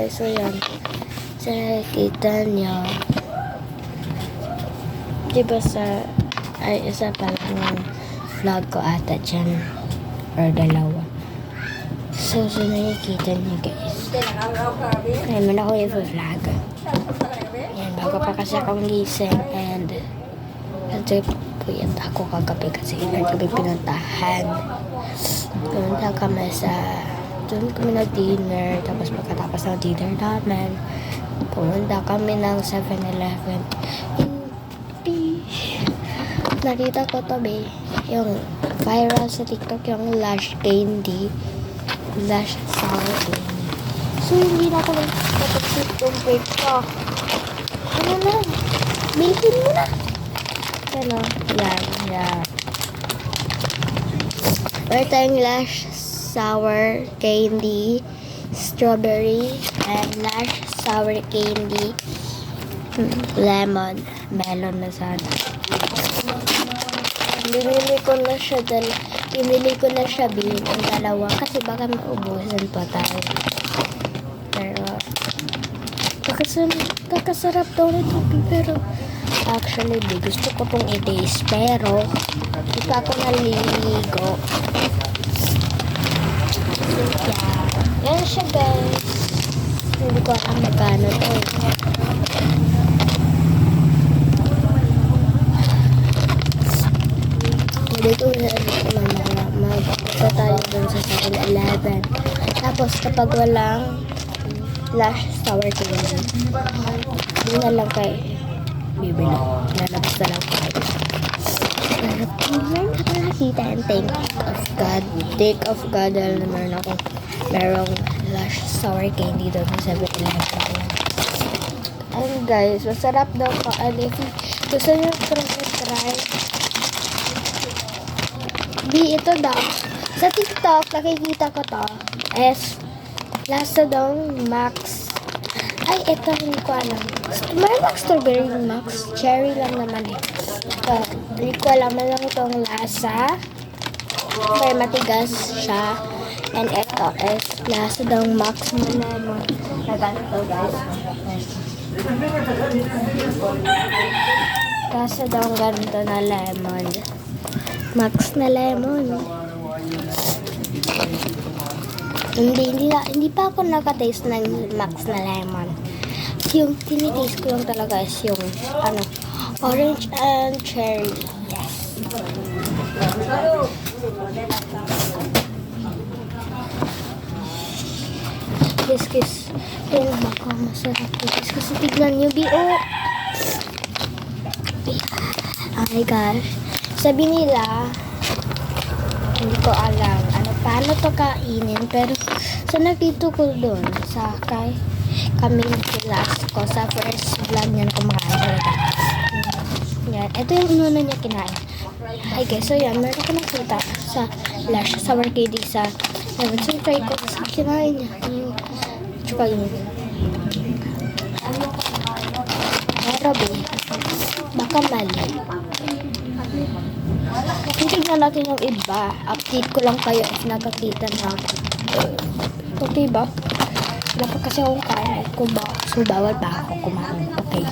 So yan, sa nakikita niyo, diba isa pa lang vlog ko ata dyan, or dalawa. So nakikita niyo guys, naman ako yung vlog. Yan, bago pa kasi akong gising, and kasi puyat ako kagabi kasi ilan kami pinuntahan. Pumunta kami doon kami nag-dinner, tapos pagkatapos ng dinner namin, pumunta kami ng 7-Eleven. Nakita ko tabi, yung viral sa TikTok, yung Lush Candy, Lush Sour Candy. So, hindi na ako nagpapagsit yung break ko. Ano na? Bilhin mo na! Ano? Yan. Meron tayong Lush Sour Candy, Strawberry, and Lush Sour Candy, Lemon, Melon na sana. Binili ko na siya bilhin ang dalawa kasi baka maubusan pa tayo. Pero kakasarap daw nito, pero actually gusto ko pong i-taste, pero hindi pa ako naliligo. Yan siya guys. Hindi ko alam magkano to. Dito magpunta tayo dun sa 7-Eleven. Tapos kapag walang Lush Sour Candy, hindi na lang kayo bibili. Lalabas na lang kayo. Meron ako nakita and thank of God dahil merong Lush Sour Candy doon sa 7-Eleven. And guys, masarap daw po. And if gusto nyo try, ito daw. Sa TikTok, nakikita ko to. Lasa daw Max. Ay, ito hindi ko alam. May Max Strawberry Max. Cherry lang naman eh. So, hindi ko alam lang itong lasa. May matigas siya. And ito is lasa daw Max na lemon. Naganto guys. Lasa daw ganito na lemon. Max na lemon. Hindi pa ako nakataste ng Max na lemon. Yung tinitaste ko lang talaga is yung orange and cherry. Yes. Kiss. Pero baka masarap guys. Kasi tignan nyo, oh my gosh. Sabi nila, hindi ko alam paano to kainin, pero sa nakita ko doon sa kami kilas ko sa first vlog niyan kumakain talaga. Yan, ito yung una niya kinain. Hi guys, so yan, meron ko nakita sa Lush Sour Candy sa so try ko sa kinain niya tsaka yun Arabi, baka mali. Tingnan natin yung iba. Update ko lang kayo if nakakita na ako. Okay ba? Wala pa kasi akong kain. So bawal pa ako kumain. Okay.